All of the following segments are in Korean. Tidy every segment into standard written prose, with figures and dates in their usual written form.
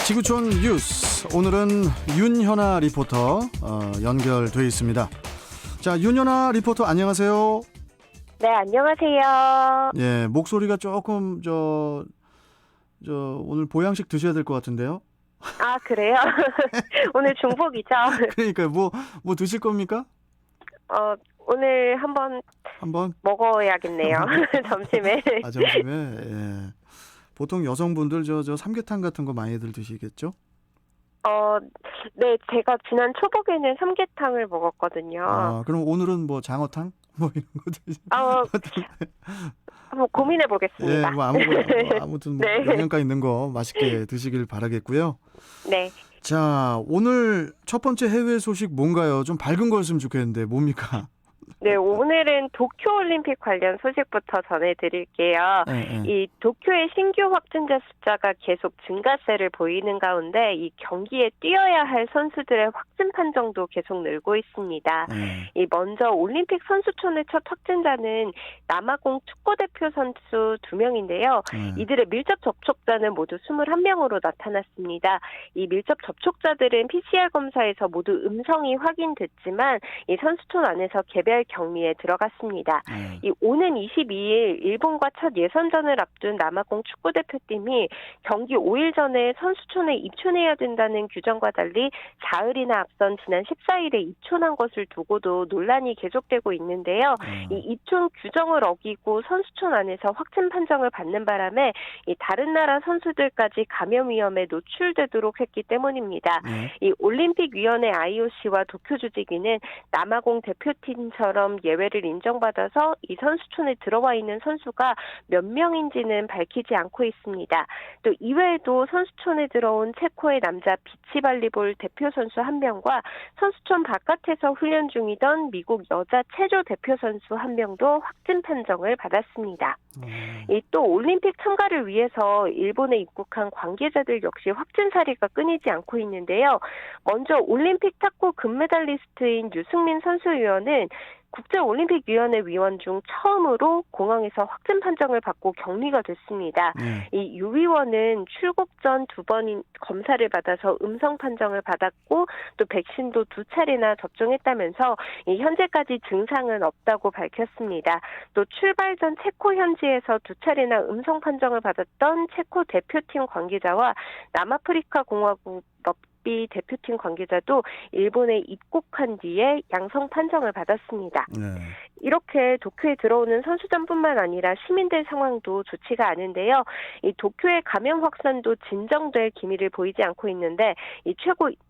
지구촌 뉴스, 오늘은 윤현아 리포터 연결돼 있습니다. 자, 윤현아 리포터 안녕하세요. 네, 안녕하세요. 예, 목소리가 조금 오늘 보양식 드셔야 될 것 같은데요. 아, 그래요? 오늘 중복이죠? 그러니까 뭐 드실 겁니까? 오늘 한번 먹어야겠네요. 점심에. 아, 점심에. 예. 보통 여성분들 저 삼계탕 같은 거 많이들 드시겠죠? 네, 제가 지난 초복에는 삼계탕을 먹었거든요. 아, 그럼 오늘은 뭐 장어탕? 뭐 이런 거 드시. 한번 고민해 보겠습니다. 예, 뭐 아무거나 아무튼 네. 영양가 있는 거 맛있게 드시길 바라겠고요. 네. 자, 오늘 첫 번째 해외 소식 뭔가요? 좀 밝은 거였으면 좋겠는데 뭡니까? 네, 오늘은 도쿄올림픽 관련 소식부터 전해드릴게요. 네. 이 도쿄의 신규 확진자 숫자가 계속 증가세를 보이는 가운데 이 경기에 뛰어야 할 선수들의 확진 판정도 계속 늘고 있습니다. 네. 이 먼저 올림픽 선수촌의 첫 확진자는 남아공 축구대표 선수 2명인데요. 이들의 밀접 접촉자는 모두 21명으로 나타났습니다. 이 밀접 접촉자들은 PCR 검사에서 모두 음성이 확인됐지만 이 선수촌 안에서 개별 격리에 들어갔습니다. 이 오는 22일 일본과 첫 예선전을 앞둔 남아공 축구대표팀이 경기 5일 전에 선수촌에 입촌해야 된다는 규정과 달리 사흘이나 앞선 지난 14일에 입촌한 것을 두고도 논란이 계속되고 있는데요. 이 입촌 규정을 어기고 선수촌 안에서 확진 판정을 받는 바람에 이 다른 나라 선수들까지 감염 위험에 노출되도록 했기 때문입니다. 이 올림픽위원회 IOC와 도쿄 주지기는 남아공 대표팀처럼 예외를 인정받아서 이 선수촌에 들어와 있는 선수가 몇 명인지는 밝히지 않고 있습니다. 또 이외에도 선수촌에 들어온 체코의 남자 비치발리볼 대표 선수 1명과 선수촌 바깥에서 훈련 중이던 미국 여자 체조 대표 선수 1명도 확진 판정을 받았습니다. 또 올림픽 참가를 위해서 일본에 입국한 관계자들 역시 확진 사례가 끊이지 않고 있는데요. 먼저 올림픽 탁구 금메달리스트인 유승민 선수위원은 국제올림픽위원회 위원 중 처음으로 공항에서 확진 판정을 받고 격리가 됐습니다. 이 유 위원은 출국 전 2번 검사를 받아서 음성 판정을 받았고 또 백신도 2차례나 접종했다면서 현재까지 증상은 없다고 밝혔습니다. 또 출발 전 체코 현지에서 2차례나 음성 판정을 받았던 체코 대표팀 관계자와 남아프리카 공화국 럽비 대표팀 관계자도 일본에 입국한 뒤에 양성 판정을 받았습니다. 이렇게 도쿄에 들어오는 선수단뿐만 아니라 시민들 상황도 좋지가 않은데요. 이 도쿄의 감염 확산도 진정될 기미를 보이지 않고 있는데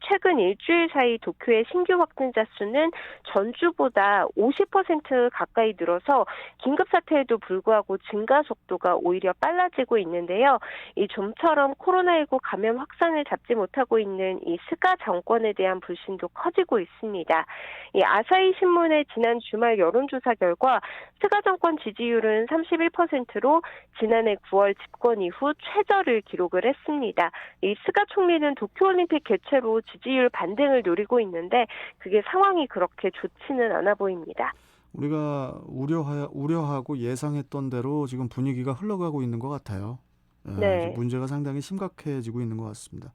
최근 일주일 사이 도쿄의 신규 확진자 수는 전주보다 50% 가까이 늘어서 긴급사태에도 불구하고 증가 속도가 오히려 빨라지고 있는데요. 이 좀처럼 코로나19 감염 확산을 잡지 못하고 있는 이 스가 정권에 대한 불신도 커지고 있습니다. 이 아사히 신문의 지난 주말 여론조사 결과 스가 정권 지지율은 31%로 지난해 9월 집권 이후 최저를 기록을 했습니다. 이 스가 총리는 도쿄올림픽 개최로 지지율 반등을 노리고 있는데 그게 상황이 그렇게 좋지는 않아 보입니다. 우리가 우려하고 예상했던 대로 지금 분위기가 흘러가고 있는 것 같아요. 네. 문제가 상당히 심각해지고 있는 것 같습니다.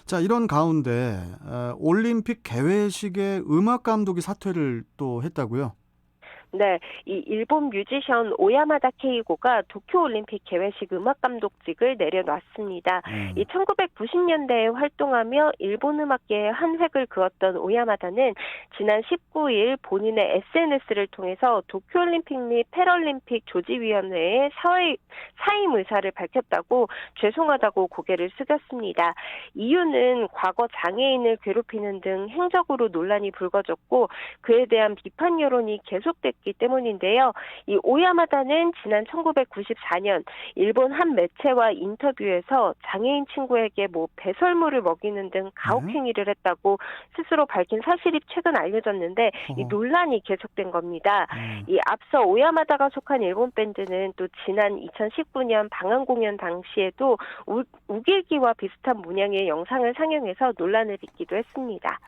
자, 이런 가운데 올림픽 개회식에 음악 감독이 사퇴를 또 했다고요? 네, 이 일본 뮤지션 오야마다 케이고가 도쿄올림픽 개회식 음악감독직을 내려놨습니다. 이 1990년대에 활동하며 일본 음악계의 한 획을 그었던 오야마다는 지난 19일 본인의 SNS를 통해서 도쿄올림픽 및 패럴림픽 조직위원회에 사임 의사를 밝혔다고 죄송하다고 고개를 숙였습니다. 이유는 과거 장애인을 괴롭히는 등 행적으로 논란이 불거졌고 그에 대한 비판 여론이 계속됐기 때문인데요. 이 오야마다는 지난 1994년 일본 한 매체와 인터뷰에서 장애인 친구에게 배설물을 먹이는 등 가혹행위를 했다고 스스로 밝힌 사실이 최근 알려졌는데 이 논란이 계속된 겁니다. 이 앞서 오야마다가 속한 일본 밴드는 또 지난 2019년 방한 공연 당시에도 우길기와 비슷한 문양의 영상을 상영해서 논란을 빚기도 했습니다.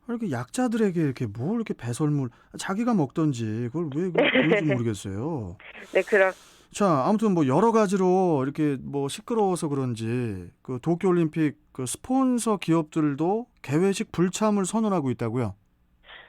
이렇게 약자들에게 이렇게 뭘 이렇게 배설물 자기가 먹던지 그걸 왜 그런지 모르겠어요. 네, 그럼. 자, 아무튼 뭐 여러 가지로 이렇게 뭐 시끄러워서 그런지 그 도쿄올림픽 그 스폰서 기업들도 개회식 불참을 선언하고 있다고요?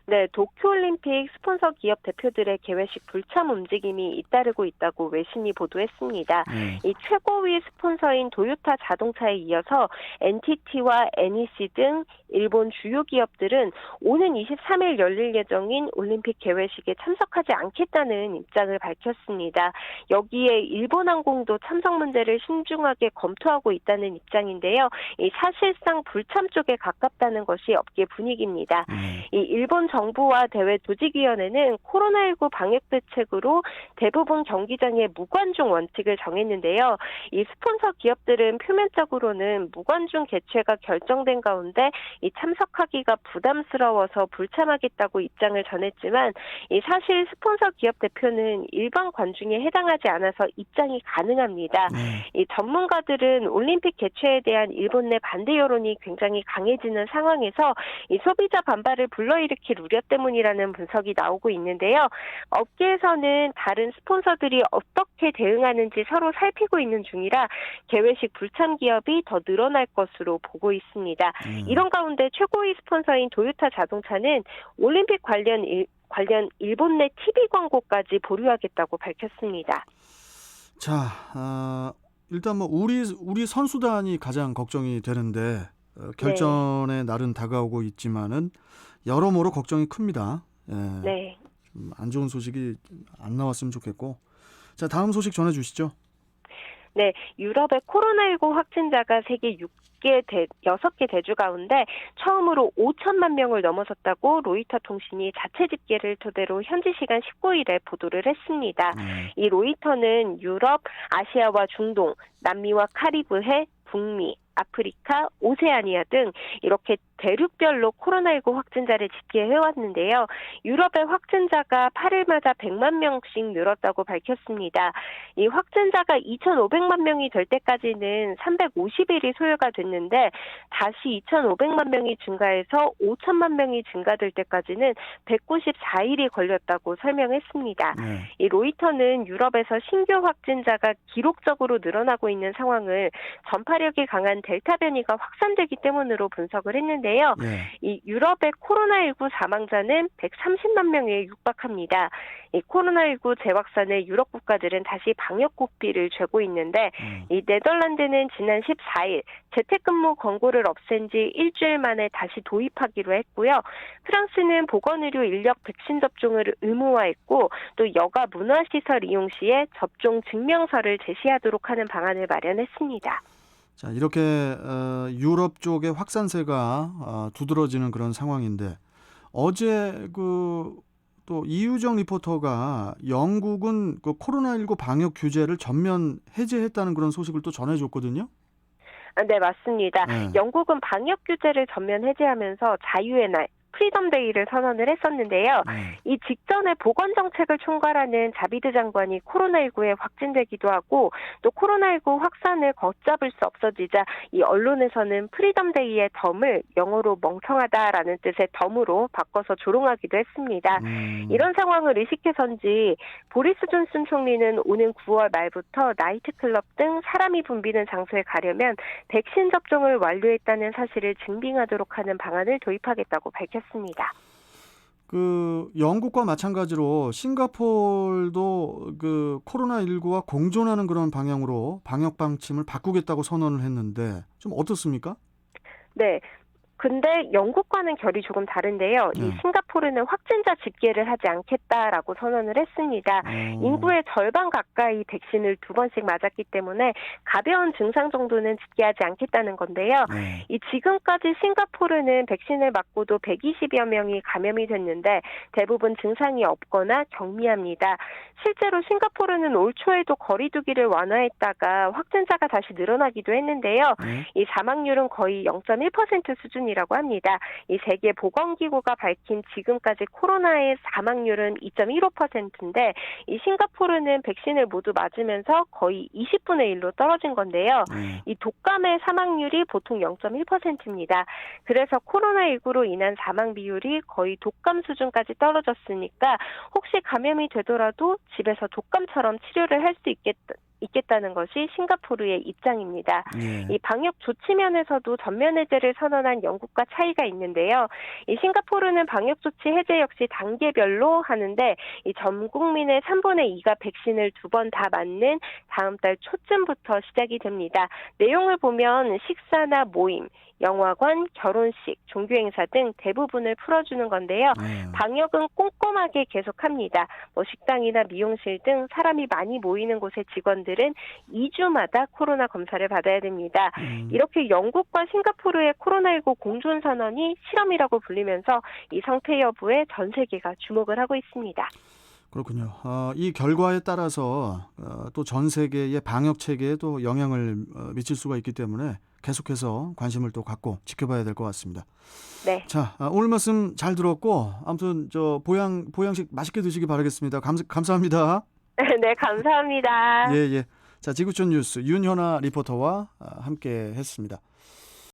네, 도쿄올림픽 스폰서 기업 대표들의 개회식 불참 움직임이 잇따르고 있다고 외신이 보도했습니다. 네. 이 최고위 스폰서인 도요타 자동차에 이어서 NTT와 NEC 등 일본 주요 기업들은 오는 23일 열릴 예정인 올림픽 개회식에 참석하지 않겠다는 입장을 밝혔습니다. 여기에 일본항공도 참석 문제를 신중하게 검토하고 있다는 입장인데요. 이 사실상 불참 쪽에 가깝다는 것이 업계 분위기입니다. 이 일본 정부와 대회 조직위원회는 코로나19 방역 대책으로 대부분 경기장에 무관중 원칙을 정했는데요. 이 스폰서 기업들은 표면적으로는 무관중 개최가 결정된 가운데 이 참석하기가 부담스러워서 불참하겠다고 입장을 전했지만 이 사실 스폰서 기업 대표는 일반 관중에 해당하지 않아서 입장이 가능합니다. 이 전문가들은 올림픽 개최에 대한 일본 내 반대 여론이 굉장히 강해지는 상황에서 이 소비자 반발을 불러일으킬 우려 때문이라는 분석이 나오고 있는데요. 업계에서는 다른 스폰서들이 어떻게 대응하는지 서로 살피고 있는 중이라 개회식 불참 기업이 더 늘어날 것으로 보고 있습니다. 이런 가운데 최고위 스폰서인 도요타 자동차는 올림픽 관련 일본 내 TV 광고까지 보류하겠다고 밝혔습니다. 자, 일단 뭐 우리 선수단이 가장 걱정이 되는데 결전의 날은 다가오고 있지만은 여러모로 걱정이 큽니다. 예. 네. 좀 안 좋은 소식이 안 나왔으면 좋겠고. 자, 다음 소식 전해주시죠. 네, 유럽의 코로나19 확진자가 세계 6개 대주 가운데 처음으로 5천만 명을 넘어섰다고 로이터 통신이 자체 집계를 토대로 현지 시간 19일에 보도를 했습니다. 이 로이터는 유럽, 아시아와 중동, 남미와 카리브해, 북미, 아프리카, 오세아니아 등 이렇게 대륙별로 코로나19 확진자를 집계해왔는데요. 유럽의 확진자가 8일마다 100만 명씩 늘었다고 밝혔습니다. 이 확진자가 2,500만 명이 될 때까지는 350일이 소요가 됐는데 다시 2,500만 명이 증가해서 5천만 명이 증가될 때까지는 194일이 걸렸다고 설명했습니다. 이 로이터는 유럽에서 신규 확진자가 기록적으로 늘어나고 있는 상황을 전파력이 강한 델타 변이가 확산되기 때문으로 분석을 했는데요. 이 유럽의 코로나19 사망자는 130만 명에 육박합니다. 이 코로나19 재확산의 유럽 국가들은 다시 방역 고삐를 쥐고 있는데 이 네덜란드는 지난 14일 재택근무 권고를 없앤 지 일주일 만에 다시 도입하기로 했고요. 프랑스는 보건의료 인력 백신 접종을 의무화했고 또 여가 문화시설 이용 시에 접종 증명서를 제시하도록 하는 방안을 마련했습니다. 자, 이렇게 유럽 쪽의 확산세가 두드러지는 그런 상황인데 어제 또 이유정 리포터가 영국은 그 코로나19 방역 규제를 전면 해제했다는 그런 소식을 또 전해줬거든요. 네, 맞습니다. 영국은 방역 규제를 전면 해제하면서 자유의 날, 프리덤데이를 선언을 했었는데요. 이 직전에 보건정책을 총괄하는 자비드 장관이 코로나19에 확진되기도 하고 또 코로나19 확산을 걷잡을 수 없어지자 이 언론에서는 프리덤데이의 덤을 영어로 멍청하다라는 뜻의 덤으로 바꿔서 조롱하기도 했습니다. 이런 상황을 의식해서인지 보리스 존슨 총리는 오는 9월 말부터 나이트클럽 등 사람이 붐비는 장소에 가려면 백신 접종을 완료했다는 사실을 증빙하도록 하는 방안을 도입하겠다고 밝혔습니다. 그 영국과 마찬가지로 싱가포르도 그 코로나19와 공존하는 그런 방향으로 방역 방침을 바꾸겠다고 선언을 했는데 좀 어떻습니까? 네. 근데 영국과는 결이 조금 다른데요. 이 싱가포르는 확진자 집계를 하지 않겠다라고 선언을 했습니다. 인구의 절반 가까이 백신을 2번씩 맞았기 때문에 가벼운 증상 정도는 집계하지 않겠다는 건데요. 이 지금까지 싱가포르는 백신을 맞고도 120여 명이 감염이 됐는데 대부분 증상이 없거나 경미합니다. 실제로 싱가포르는 올 초에도 거리 두기를 완화했다가 확진자가 다시 늘어나기도 했는데요. 이 사망률은 거의 0.1% 수준이라고 합니다. 이 세계보건기구가 밝힌 지금까지 코로나의 사망률은 2.15%인데 이 싱가포르는 백신을 모두 맞으면서 거의 20분의 1로 떨어진 건데요. 이 독감의 사망률이 보통 0.1%입니다. 그래서 코로나19로 인한 사망 비율이 거의 독감 수준까지 떨어졌으니까 혹시 감염이 되더라도 집에서 독감처럼 치료를 할 수 있겠다는 것이 싱가포르의 입장입니다. 예. 이 방역 조치 면에서도 전면 해제를 선언한 영국과 차이가 있는데요. 이 싱가포르는 방역 조치 해제 역시 단계별로 하는데 이 전 국민의 3분의 2가 백신을 2번 다 맞는 다음 달 초쯤부터 시작이 됩니다. 내용을 보면 식사나 모임, 영화관, 결혼식, 종교행사 등 대부분을 풀어주는 건데요. 예. 방역은 꼼꼼하게 계속합니다. 식당이나 미용실 등 사람이 많이 모이는 곳의 직원들은 2주마다 코로나 검사를 받아야 됩니다. 이렇게 영국과 싱가포르의 코로나19 공존 선언이 실험이라고 불리면서 이 성패 여부에 전 세계가 주목을 하고 있습니다. 그렇군요. 이 결과에 따라서 또 전 세계의 방역 체계에도 영향을 미칠 수가 있기 때문에 계속해서 관심을 또 갖고 지켜봐야 될 것 같습니다. 네. 자, 오늘 말씀 잘 들었고 아무튼 저 보양식 맛있게 드시기 바라겠습니다. 감사합니다. 네, 감사합니다. 예, 예. 자, 지구촌 뉴스 윤현아 리포터와 함께 했습니다.